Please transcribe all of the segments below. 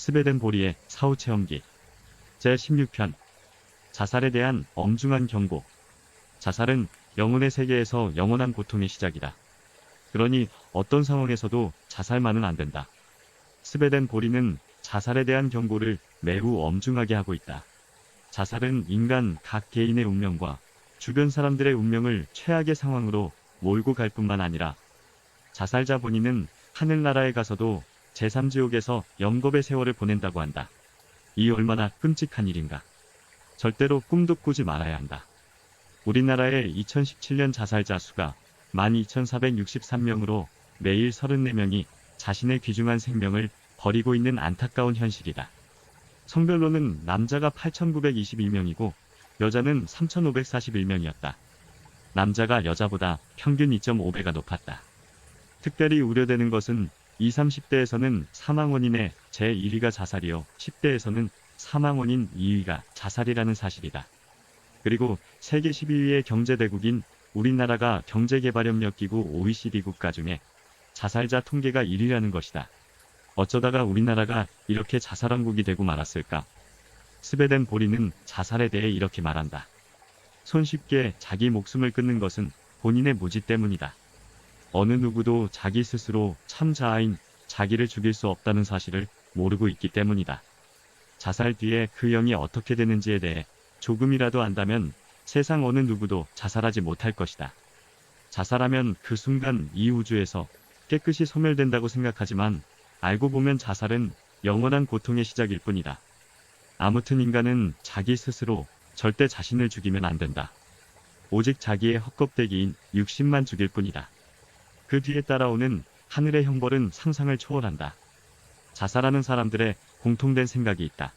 스베덴 보리의 사후체험기 제16편 자살에 대한 엄중한 경고. 자살은 영혼의 세계에서 영원한 고통의 시작이다. 그러니 어떤 상황에서도 자살만은 안 된다. 스베덴 보리는 자살에 대한 경고를 매우 엄중하게 하고 있다. 자살은 인간 각 개인의 운명과 주변 사람들의 운명을 최악의 상황으로 몰고 갈 뿐만 아니라 자살자 본인은 하늘나라에 가서도 제3지옥에서 영겁의 세월을 보낸다고 한다. 이 얼마나 끔찍한 일인가. 절대로 꿈도 꾸지 말아야 한다. 우리나라의 2017년 자살자 수가 12,463명으로 매일 34명이 자신의 귀중한 생명을 버리고 있는 안타까운 현실이다. 성별로는 남자가 8,922명이고 여자는 3,541명이었다. 남자가 여자보다 평균 2.5배가 높았다. 특별히 우려되는 것은 20, 30대에서는 사망 원인의 제1위가 자살이요 10대에서는 사망 원인 2위가 자살이라는 사실이다. 그리고 세계 12위의 경제대국인 우리나라가 경제개발협력기구 OECD 국가 중에 자살자 통계가 1위라는 것이다. 어쩌다가 우리나라가 이렇게 자살왕국이 되고 말았을까? 스베덴 보리는 자살에 대해 이렇게 말한다. 손쉽게 자기 목숨을 끊는 것은 본인의 무지 때문이다. 어느 누구도 자기 스스로 참 자아인 자기를 죽일 수 없다는 사실을 모르고 있기 때문이다. 자살 뒤에 그 영이 어떻게 되는지에 대해 조금이라도 안다면 세상 어느 누구도 자살하지 못할 것이다. 자살하면 그 순간 이 우주에서 깨끗이 소멸된다고 생각하지만 알고 보면 자살은 영원한 고통의 시작일 뿐이다. 아무튼 인간은 자기 스스로 절대 자신을 죽이면 안 된다. 오직 자기의 헛껍데기인 육신만 죽일 뿐이다. 그 뒤에 따라오는 하늘의 형벌은 상상을 초월한다. 자살하는 사람들의 공통된 생각이 있다.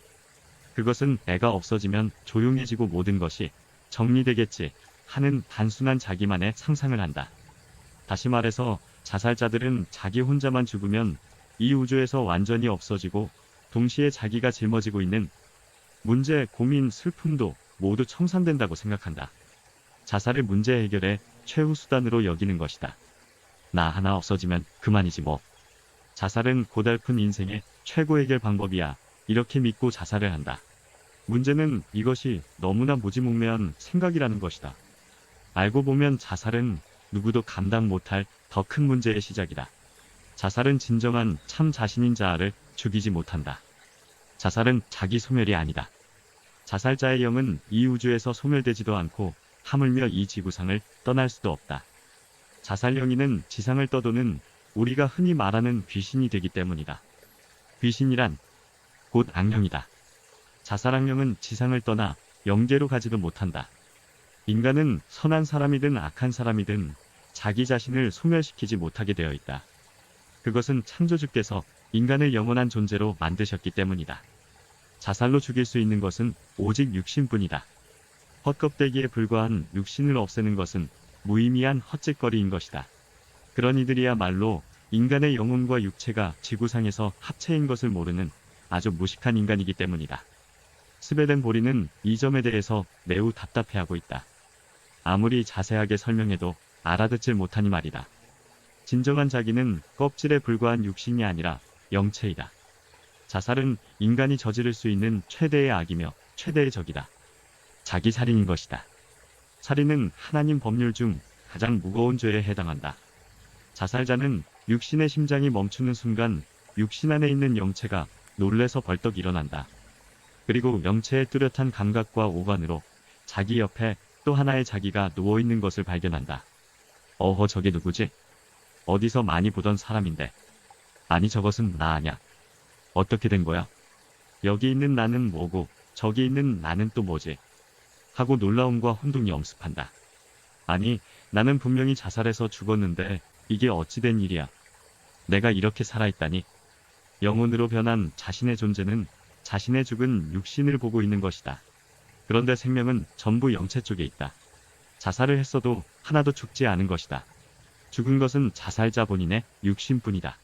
그것은 내가 없어지면 조용해지고 모든 것이 정리되겠지 하는 단순한 자기만의 상상을 한다. 다시 말해서 자살자들은 자기 혼자만 죽으면 이 우주에서 완전히 없어지고 동시에 자기가 짊어지고 있는 문제, 고민, 슬픔도 모두 청산된다고 생각한다. 자살을 문제 해결의 최후 수단으로 여기는 것이다. 나 하나 없어지면 그만이지 뭐. 자살은 고달픈 인생의 최고 해결 방법이야. 이렇게 믿고 자살을 한다. 문제는 이것이 너무나 무지몽매한 생각이라는 것이다. 알고 보면 자살은 누구도 감당 못할 더 큰 문제의 시작이다. 자살은 진정한 참 자신인 자아를 죽이지 못한다. 자살은 자기 소멸이 아니다. 자살자의 영은 이 우주에서 소멸되지도 않고 하물며 이 지구상을 떠날 수도 없다. 자살 영이는 지상을 떠도는 우리가 흔히 말하는 귀신이 되기 때문이다. 귀신이란 곧 악령이다. 자살 악령은 지상을 떠나 영계로 가지도 못한다. 인간은 선한 사람이든 악한 사람이든 자기 자신을 소멸시키지 못하게 되어 있다. 그것은 창조주께서 인간을 영원한 존재로 만드셨기 때문이다. 자살로 죽일 수 있는 것은 오직 육신뿐이다. 헛껍데기에 불과한 육신을 없애는 것은 무의미한 헛짓거리인 것이다. 그런 이들이야말로 인간의 영혼과 육체가 지구상에서 합체인 것을 모르는 아주 무식한 인간이기 때문이다. 스베덴 보리는 이 점에 대해서 매우 답답해하고 있다. 아무리 자세하게 설명해도 알아듣질 못하니 말이다. 진정한 자기는 껍질에 불과한 육신이 아니라 영체이다. 자살은 인간이 저지를 수 있는 최대의 악이며 최대의 적이다. 자기 살인인 것이다. 살인은 하나님 법률 중 가장 무거운 죄에 해당한다. 자살자는 육신의 심장이 멈추는 순간 육신 안에 있는 영체가 놀래서 벌떡 일어난다. 그리고 영체의 뚜렷한 감각과 오관으로 자기 옆에 또 하나의 자기가 누워있는 것을 발견한다. 어허, 저게 누구지? 어디서 많이 보던 사람인데. 아니, 저것은 나 아냐? 어떻게 된 거야? 여기 있는 나는 뭐고 저기 있는 나는 또 뭐지? 하고 놀라움과 혼동이 엄습한다. 아니, 나는 분명히 자살해서 죽었는데 이게 어찌 된 일이야? 내가 이렇게 살아있다니? 영혼으로 변한 자신의 존재는 자신의 죽은 육신을 보고 있는 것이다. 그런데 생명은 전부 영체 쪽에 있다. 자살을 했어도 하나도 죽지 않은 것이다. 죽은 것은 자살자 본인의 육신뿐이다.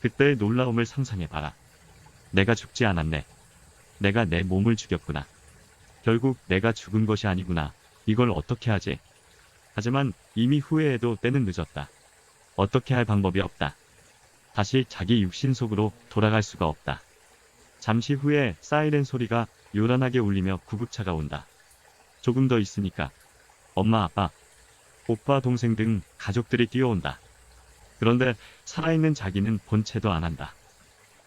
그때의 놀라움을 상상해봐라. 내가 죽지 않았네. 내가 내 몸을 죽였구나. 결국 내가 죽은 것이 아니구나. 이걸 어떻게 하지? 하지만 이미 후회해도 때는 늦었다. 어떻게 할 방법이 없다. 다시 자기 육신 속으로 돌아갈 수가 없다. 잠시 후에 사이렌 소리가 요란하게 울리며 구급차가 온다. 조금 더 있으니까 엄마, 아빠, 오빠, 동생 등 가족들이 뛰어온다. 그런데 살아있는 자기는 본체도 안 한다.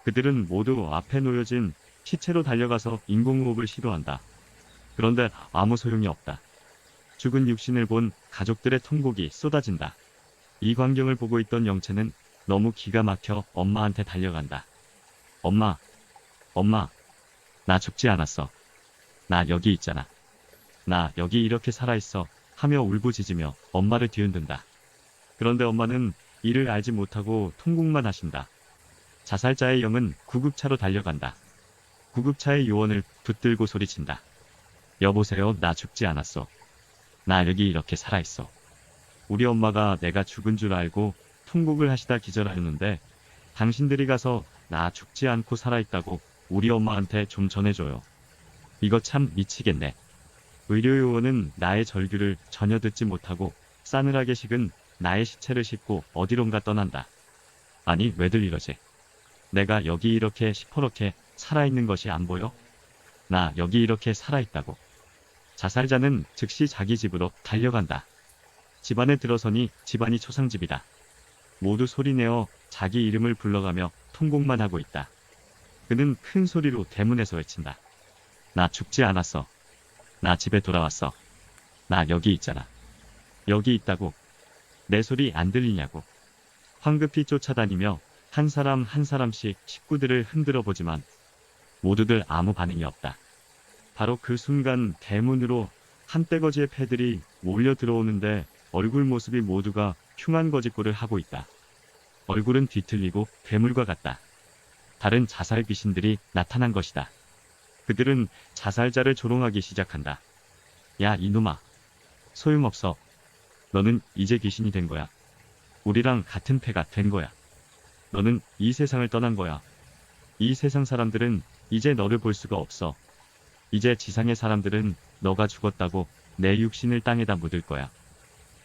그들은 모두 앞에 놓여진 시체로 달려가서 인공호흡을 시도한다. 그런데 아무 소용이 없다. 죽은 육신을 본 가족들의 통곡이 쏟아진다. 이 광경을 보고 있던 영채는 너무 기가 막혀 엄마한테 달려간다. 엄마, 엄마, 나 죽지 않았어. 나 여기 있잖아. 나 여기 이렇게 살아있어. 하며 울부짖으며 엄마를 뒤흔든다. 그런데 엄마는 이를 알지 못하고 통곡만 하신다. 자살자의 영은 구급차로 달려간다. 구급차의 요원을 붙들고 소리친다. 여보세요, 나 죽지 않았어. 나 여기 이렇게 살아있어. 우리 엄마가 내가 죽은 줄 알고 통곡을 하시다 기절하였는데 당신들이 가서 나 죽지 않고 살아있다고 우리 엄마한테 좀 전해줘요. 이거 참 미치겠네. 의료요원은 나의 절규를 전혀 듣지 못하고 싸늘하게 식은 나의 시체를 싣고 어디론가 떠난다. 아니, 왜들 이러지? 내가 여기 이렇게 시퍼렇게 살아있는 것이 안 보여? 나 여기 이렇게 살아있다고. 자살자는 즉시 자기 집으로 달려간다. 집안에 들어서니 집안이 초상집이다. 모두 소리내어 자기 이름을 불러가며 통곡만 하고 있다. 그는 큰 소리로 대문에서 외친다. 나 죽지 않았어. 나 집에 돌아왔어. 나 여기 있잖아. 여기 있다고. 내 소리 안 들리냐고. 황급히 쫓아다니며 한 사람 한 사람씩 식구들을 흔들어 보지만 모두들 아무 반응이 없다. 바로 그 순간 대문으로 한떼거지의 패들이 몰려 들어오는데 얼굴 모습이 모두가 흉한 거짓골을 하고 있다. 얼굴은 뒤틀리고 괴물과 같다. 다른 자살 귀신들이 나타난 것이다. 그들은 자살자를 조롱하기 시작한다. 야, 이놈아. 소용없어. 너는 이제 귀신이 된 거야. 우리랑 같은 패가 된 거야. 너는 이 세상을 떠난 거야. 이 세상 사람들은 이제 너를 볼 수가 없어. 이제 지상의 사람들은 너가 죽었다고 내 육신을 땅에다 묻을 거야.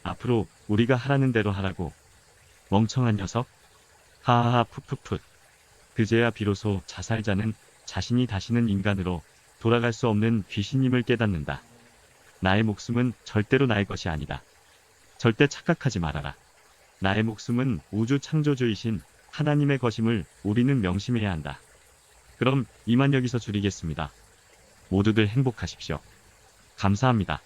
앞으로 우리가 하라는 대로 하라고. 멍청한 녀석. 하하하 푸푸푸. 그제야 비로소 자살자는 자신이 다시는 인간으로 돌아갈 수 없는 귀신임을 깨닫는다. 나의 목숨은 절대로 나의 것이 아니다. 절대 착각하지 말아라. 나의 목숨은 우주 창조주이신 하나님의 것임을 우리는 명심해야 한다. 그럼 이만 여기서 줄이겠습니다. 모두들 행복하십시오. 감사합니다.